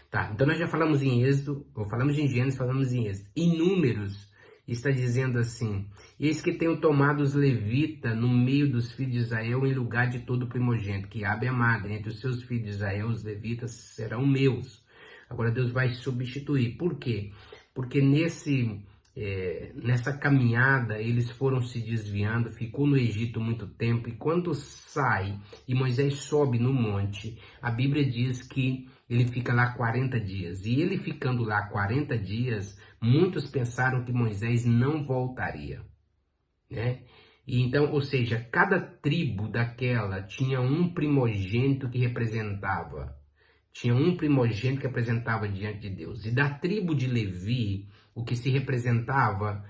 Tá, então nós já falamos em Êxodo, ou falamos em Gênesis, falamos em Êxodo. Em Números, está dizendo assim: eis que tenho tomado os levitas no meio dos filhos de Israel em lugar de todo primogênito, que Abe é madre, entre os seus filhos de Israel, os levitas serão meus. Agora Deus vai substituir. Por quê? Porque nessa caminhada eles foram se desviando, ficou no Egito muito tempo, e quando sai e Moisés sobe no monte, a Bíblia diz que ele fica lá 40 dias. E ele ficando lá 40 dias, muitos pensaram que Moisés não voltaria, né? E então, ou seja, cada tribo daquela tinha um primogênito que representava. Tinha um primogênito que apresentava diante de Deus. E da tribo de Levi, o que se representava,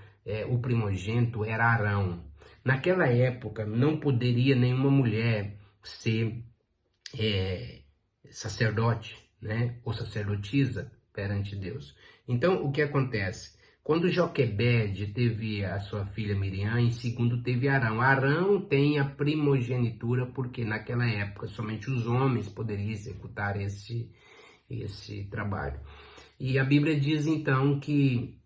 o primogênito, era Arão. Naquela época, não poderia nenhuma mulher ser sacerdote, né? Ou sacerdotisa perante Deus. Então, o que acontece? Quando Joquebede teve a sua filha Miriam, em segundo teve Arão. Arão tem a primogenitura porque naquela época somente os homens poderiam executar esse trabalho. E a Bíblia diz então que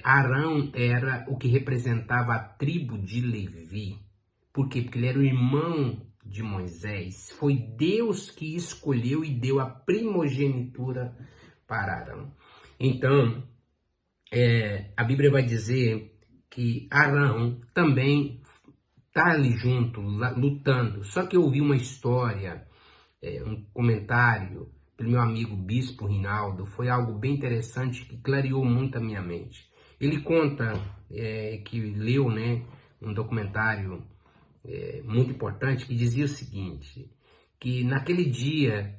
Arão era o que representava a tribo de Levi. Por quê? Porque ele era o irmão de Moisés. Foi Deus que escolheu e deu a primogenitura para Arão. Então, a Bíblia vai dizer que Arão também está ali junto, lutando. Só que eu ouvi uma história, um comentário pelo meu amigo Bispo Rinaldo, foi algo bem interessante que clareou muito a minha mente. Ele conta que leu, né, um documentário muito importante que dizia o seguinte, que naquele dia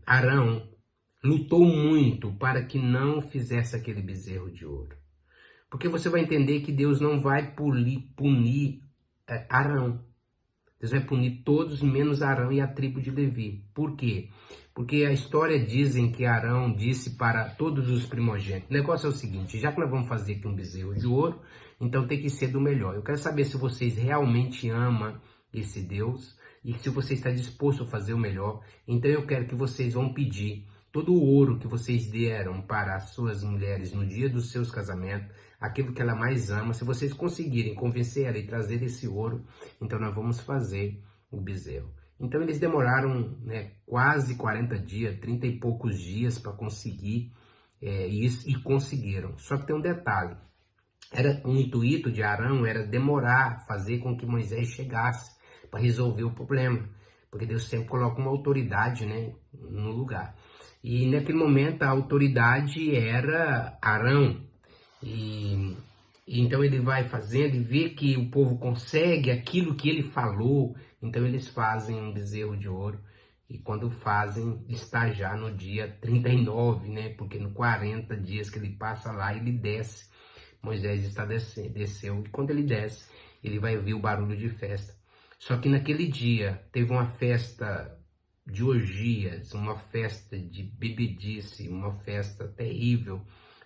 Arão lutou muito para que não fizesse aquele bezerro de ouro. Porque você vai entender que Deus não vai punir Arão. Deus vai punir todos menos Arão e a tribo de Levi. Por quê? Porque a história dizem que Arão disse para todos os primogênitos. O negócio é o seguinte, já que nós vamos fazer aqui um bezerro de ouro, então tem que ser do melhor. Eu quero saber se vocês realmente amam esse Deus e se você está disposto a fazer o melhor. Então eu quero que vocês vão pedir todo o ouro que vocês deram para as suas mulheres no dia dos seus casamentos, aquilo que ela mais ama. Se vocês conseguirem convencer ela e trazer esse ouro, então nós vamos fazer o bezerro. Então eles demoraram, né, quase 40 dias, 30 e poucos dias para conseguir isso, e conseguiram. Só que tem um detalhe, o intuito de Arão era demorar, fazer com que Moisés chegasse para resolver o problema, porque Deus sempre coloca uma autoridade, né, no lugar. E naquele momento a autoridade era Arão. E então ele vai fazendo e vê que o povo consegue aquilo que ele falou. Então eles fazem um bezerro de ouro. E quando fazem, está já no dia 39, né? Porque no 40 dias que ele passa lá, ele desce. Moisés está desceu. E quando ele desce, ele vai ouvir o barulho de festa. Só que naquele dia teve uma festa de orgias, uma festa de bebedice, uma festa terrível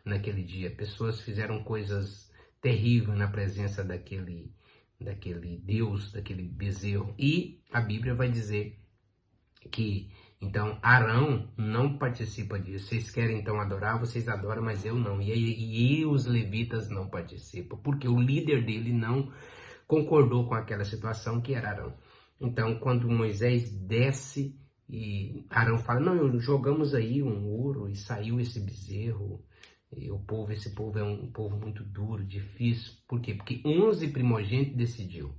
naquele dia. Pessoas fizeram coisas terríveis na presença daquele Deus, daquele bezerro. E a Bíblia vai dizer que, então, Arão não participa disso. Vocês querem, então, adorar, vocês adoram, mas eu não. E os levitas não participam, porque o líder dele não concordou com aquela situação que era Arão. Então, quando Moisés desce e Arão fala, não, jogamos aí um ouro e saiu esse bezerro. E esse povo é um povo muito duro, difícil. Por quê? Porque 11 primogênitos decidiu.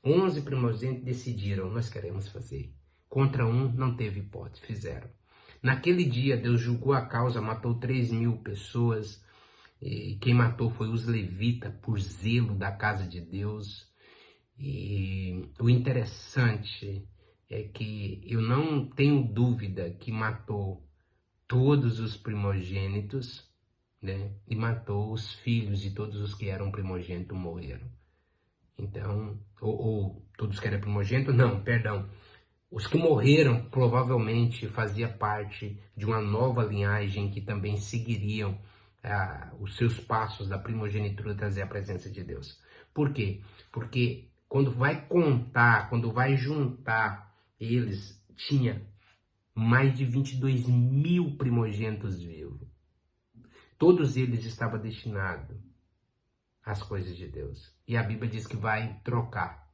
11 primogênitos decidiram, nós queremos fazer. Contra um não teve hipótese, fizeram. Naquele dia, Deus julgou a causa, matou 3.000 pessoas. E quem matou foi os levitas, por zelo da casa de Deus. E o interessante é que eu não tenho dúvida que matou todos os primogênitos, né? E matou os filhos, e todos os que eram primogênitos morreram. Então, ou todos que eram primogênitos, não, perdão. Os que morreram provavelmente fazia parte de uma nova linhagem que também seguiriam os seus passos da primogenitura, trazer a presença de Deus. Por quê? Porque quando vai contar, quando vai juntar, eles tinha mais de 22 mil primogênitos vivos. Todos eles estavam destinados às coisas de Deus. E a Bíblia diz que vai trocar.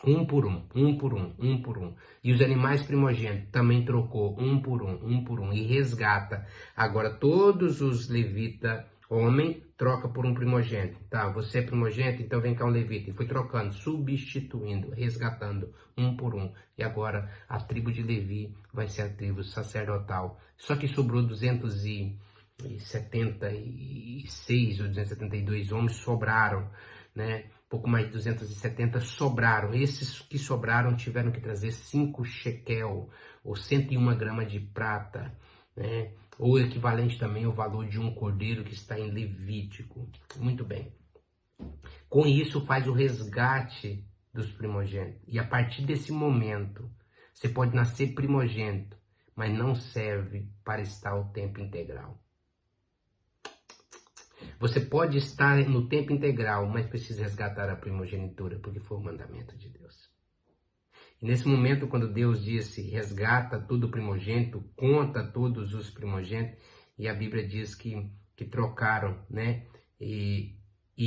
Um por um, um por um, um por um. E os animais primogênitos também trocou um por um. E resgata. Agora todos os levitas, homem, troca por um primogênito. Tá, você é primogênito, então vem cá um levita. E foi trocando, substituindo, resgatando um por um. E agora a tribo de Levi vai ser a tribo sacerdotal. Só que sobrou 276 ou 272 homens, sobraram, né? Pouco mais de 270 sobraram. Esses que sobraram tiveram que trazer 5 shekel, ou 101 gramas de prata, né? Ou equivalente também ao valor de um cordeiro que está em Levítico. Muito bem. Com isso faz o resgate dos primogênitos. E a partir desse momento, você pode nascer primogênito, mas não serve para estar o tempo integral. Você pode estar no tempo integral, mas precisa resgatar a primogenitura, porque foi o mandamento de Deus. E nesse momento, quando Deus disse, resgata todo o primogênito, conta todos os primogênitos, e a Bíblia diz que trocaram, né? E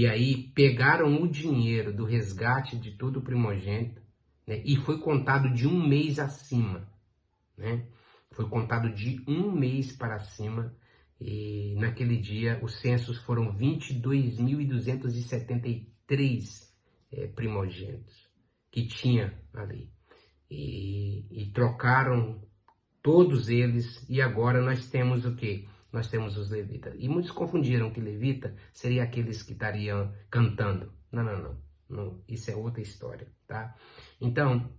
aí pegaram o dinheiro do resgate de todo o primogênito, né? E foi contado de um mês acima, né? Foi contado de um mês para cima. E naquele dia os censos foram 22.273 primogênitos que tinha ali. E trocaram todos eles, e agora nós temos o quê? Nós temos os levitas. E muitos confundiram que levita seria aqueles que estariam cantando. Não, isso é outra história, tá? Então,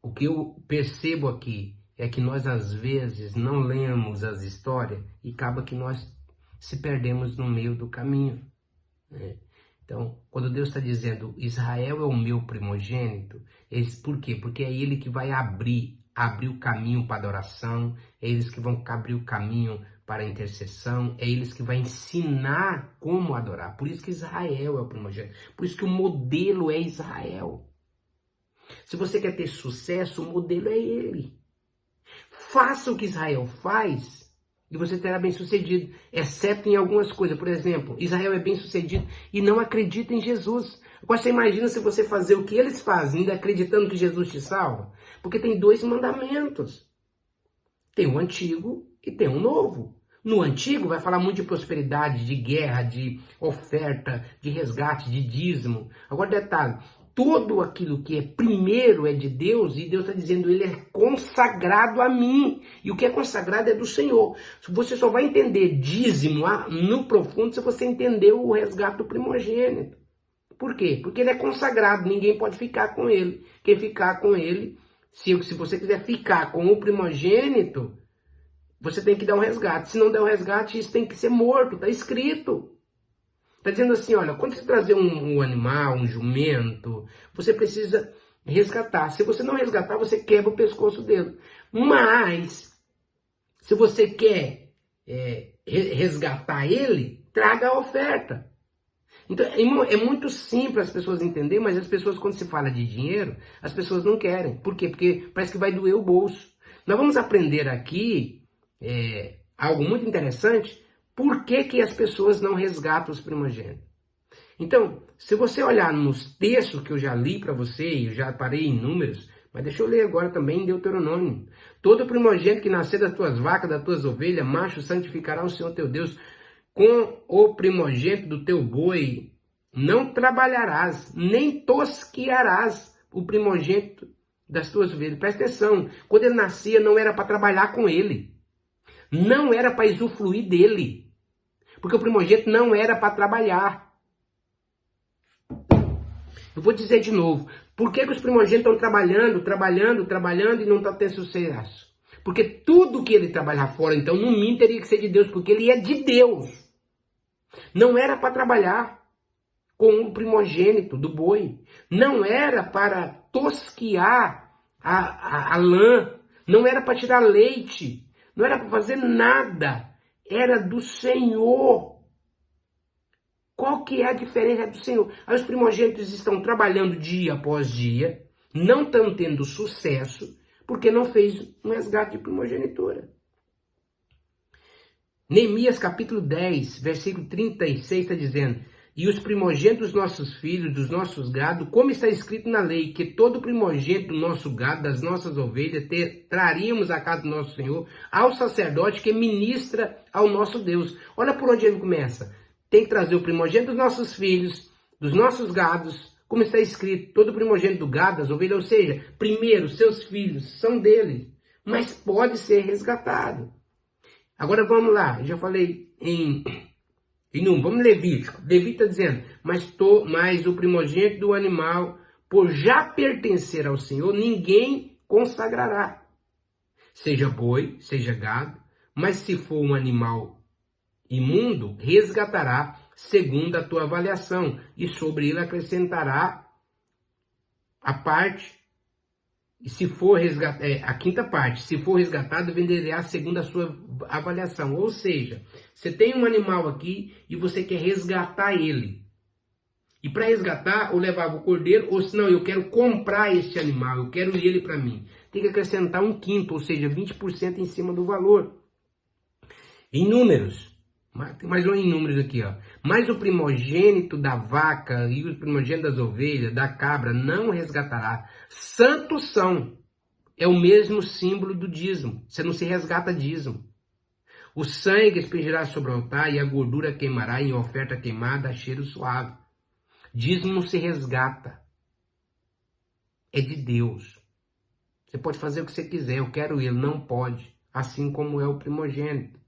o que eu percebo aqui é que nós às vezes não lemos as histórias e acaba que nós se perdemos no meio do caminho, né? Então, quando Deus está dizendo Israel é o meu primogênito, por quê? Porque é ele que vai abrir o caminho para a adoração, é eles que vão abrir o caminho para a intercessão, é eles que vão ensinar como adorar. Por isso que Israel é o primogênito, por isso que o modelo é Israel. Se você quer ter sucesso, o modelo é ele. Faça o que Israel faz e você terá bem sucedido, exceto em algumas coisas. Por exemplo, Israel é bem sucedido e não acredita em Jesus. Agora você imagina se você fazer o que eles fazem, ainda acreditando que Jesus te salva? Porque tem 2 mandamentos. Tem o antigo e tem o novo. No antigo vai falar muito de prosperidade, de guerra, de oferta, de resgate, de dízimo. Agora detalhe, tudo aquilo que é primeiro é de Deus, e Deus está dizendo, ele é consagrado a mim. E o que é consagrado é do Senhor. Você só vai entender dízimo no profundo se você entender o resgate do primogênito. Por quê? Porque ele é consagrado, ninguém pode ficar com ele. Quem ficar com ele, se você quiser ficar com o primogênito, você tem que dar um resgate. Se não der um resgate, isso tem que ser morto, está escrito. Está dizendo assim, olha, quando você trazer um animal, um jumento, você precisa resgatar. Se você não resgatar, você quebra o pescoço dele. Mas, se você quer resgatar ele, traga a oferta. Então, é muito simples as pessoas entenderem, mas as pessoas, quando se fala de dinheiro, as pessoas não querem. Por quê? Porque parece que vai doer o bolso. Nós vamos aprender aqui algo muito interessante. Por que as pessoas não resgatam os primogênitos? Então, se você olhar nos textos que eu já li para você, e eu já parei em números, mas deixa eu ler agora também em Deuteronômio. Todo primogênito que nascer das tuas vacas, das tuas ovelhas, macho, santificará o Senhor teu Deus. Com o primogênito do teu boi, não trabalharás, nem tosquearás o primogênito das tuas ovelhas. Presta atenção, quando ele nascia não era para trabalhar com ele. Não era para usufruir dele. Porque o primogênito não era para trabalhar. Eu vou dizer de novo. Por que os primogênitos estão trabalhando e não estão tendo sucesso? Porque tudo que ele trabalhar fora, então, no mínimo teria que ser de Deus. Porque ele é de Deus. Não era para trabalhar com o primogênito do boi. Não era para tosquiar a lã. Não era para tirar leite. Não era para fazer nada. Era do Senhor. Qual que é a diferença do Senhor? Aí os primogênitos estão trabalhando dia após dia, não estão tendo sucesso, porque não fez um resgate de primogenitura. Neemias capítulo 10, versículo 36 está dizendo: e os primogênitos dos nossos filhos, dos nossos gados, como está escrito na lei, que todo primogênito do nosso gado, das nossas ovelhas, traríamos à casa do nosso Senhor, ao sacerdote que ministra ao nosso Deus. Olha por onde ele começa. Tem que trazer o primogênito dos nossos filhos, dos nossos gados, como está escrito, todo primogênito do gado, das ovelhas, ou seja, primeiro, seus filhos são dele, mas pode ser resgatado. Agora vamos lá, eu já falei em vamos em Levítico. Levítico está dizendo, mas o primogênito do animal, por já pertencer ao Senhor, ninguém consagrará. Seja boi, seja gado, mas se for um animal imundo, resgatará segundo a tua avaliação, e sobre ele acrescentará a parte. E se for a quinta parte, se for resgatado, venderá segundo a sua avaliação. Ou seja, você tem um animal aqui e você quer resgatar ele. E para resgatar, ou levava o cordeiro, ou senão eu quero comprar este animal, eu quero ele para mim. Tem que acrescentar um quinto, ou seja, 20% em cima do valor. Em números, tem mais um em números aqui, ó. Mas o primogênito da vaca e o primogênito das ovelhas, da cabra, não resgatará. Santos são. É o mesmo símbolo do dízimo. Você não se resgata dízimo. O sangue expingirá sobre o altar e a gordura queimará em oferta queimada a cheiro suave. Dízimo não se resgata. É de Deus. Você pode fazer o que você quiser. Eu quero ele. Não pode. Assim como é o primogênito.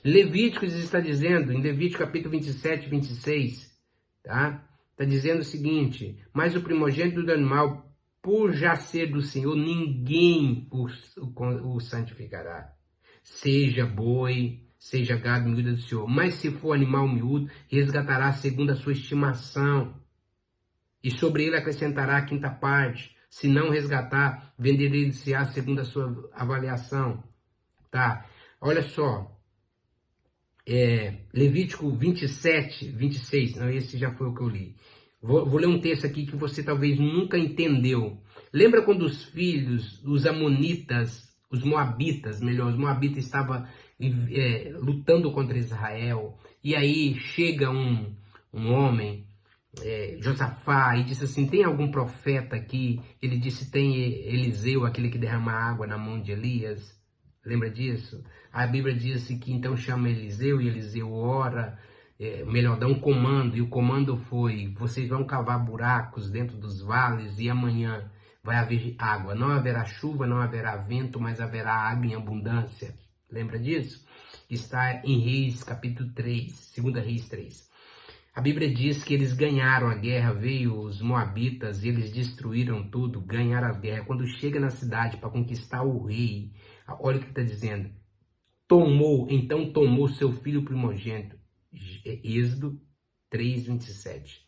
Levíticos está dizendo, em Levítico capítulo 27, 26, tá? Está dizendo o seguinte: mas o primogênito do animal, por já ser do Senhor, ninguém o santificará. Seja boi, seja gado, miúdo do Senhor. Mas se for animal miúdo, resgatará segundo a sua estimação. E sobre ele acrescentará a quinta parte. Se não resgatar, venderá-se-á segundo a sua avaliação. Tá? Olha só. Levítico 27, 26, não, esse já foi o que eu li. Vou ler um texto aqui que você talvez nunca entendeu. Lembra quando os filhos, os amonitas, os moabitas estavam lutando contra Israel, e aí chega um homem, Josafá, e disse assim: tem algum profeta aqui? Ele disse: tem Eliseu, aquele que derrama água na mão de Elias. Lembra disso? A Bíblia diz que então chama Eliseu e Eliseu ora, melhor, dá um comando, e o comando foi: vocês vão cavar buracos dentro dos vales e amanhã vai haver água. Não haverá chuva, não haverá vento, mas haverá água em abundância. Lembra disso? Está em Reis capítulo 3, 2 Reis 3. A Bíblia diz que eles ganharam a guerra, veio os moabitas e eles destruíram tudo, ganharam a guerra. Quando chega na cidade para conquistar o rei, olha o que está dizendo: então tomou seu filho primogênito. Êxodo 3, 27.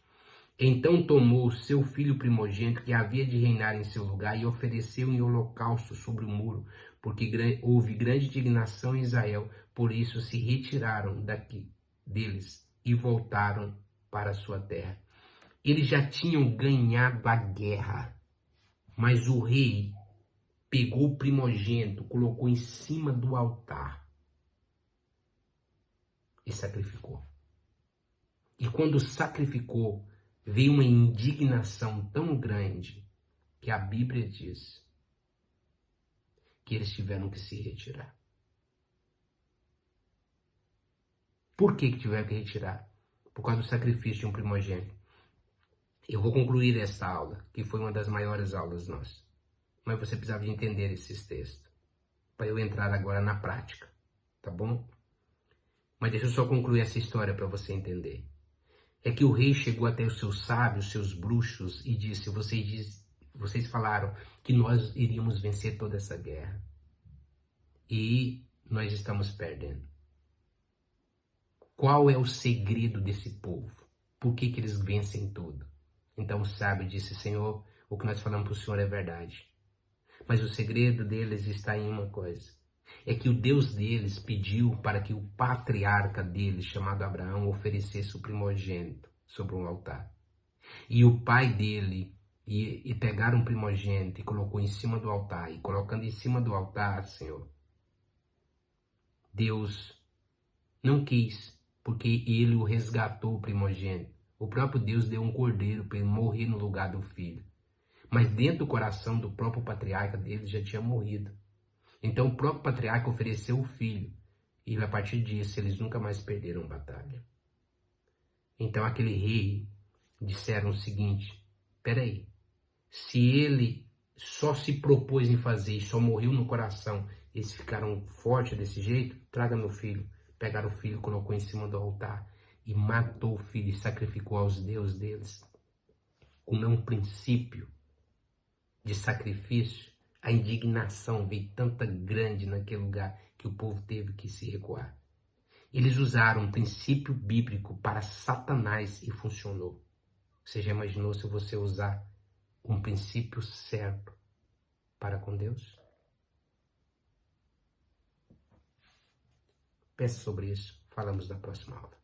Então tomou seu filho primogênito que havia de reinar em seu lugar e ofereceu em holocausto sobre o muro, porque houve grande indignação em Israel, por isso se retiraram deles e voltaram para a sua terra. Eles já tinham ganhado a guerra, mas o rei pegou o primogênito, colocou em cima do altar e sacrificou. E quando sacrificou, veio uma indignação tão grande que a Bíblia diz que eles tiveram que se retirar. Por que tiveram que retirar? Por causa do sacrifício de um primogênito. Eu vou concluir essa aula, que foi uma das maiores aulas nossas. Mas você precisava de entender esses textos, para eu entrar agora na prática, tá bom? Mas deixa eu só concluir essa história para você entender. É que o rei chegou até os seus sábios, seus bruxos, e disse: vocês falaram que nós iríamos vencer toda essa guerra. E nós estamos perdendo. Qual é o segredo desse povo? Por que eles vencem tudo? Então o sábio disse: Senhor, o que nós falamos para o Senhor é verdade. Mas o segredo deles está em uma coisa. É que o Deus deles pediu para que o patriarca deles, chamado Abraão, oferecesse o primogênito sobre um altar. E o pai dele e pegaram um primogênito e colocou em cima do altar, e colocando em cima do altar, Senhor, Deus não quis, porque ele o resgatou, o primogênito. O próprio Deus deu um cordeiro para ele morrer no lugar do filho. Mas dentro do coração do próprio patriarca dele já tinha morrido. Então o próprio patriarca ofereceu o filho. E a partir disso eles nunca mais perderam batalha. Então aquele rei disseram o seguinte: peraí, se ele só se propôs em fazer e só morreu no coração, eles ficaram fortes desse jeito, traga meu filho. Pegaram o filho, colocou em cima do altar e matou o filho e sacrificou aos deuses deles. Como é um princípio de sacrifício, a indignação veio tanta grande naquele lugar que o povo teve que se recuar. Eles usaram um princípio bíblico para Satanás e funcionou. Você já imaginou se você usar um princípio certo para com Deus? Pense sobre isso. Falamos na próxima aula.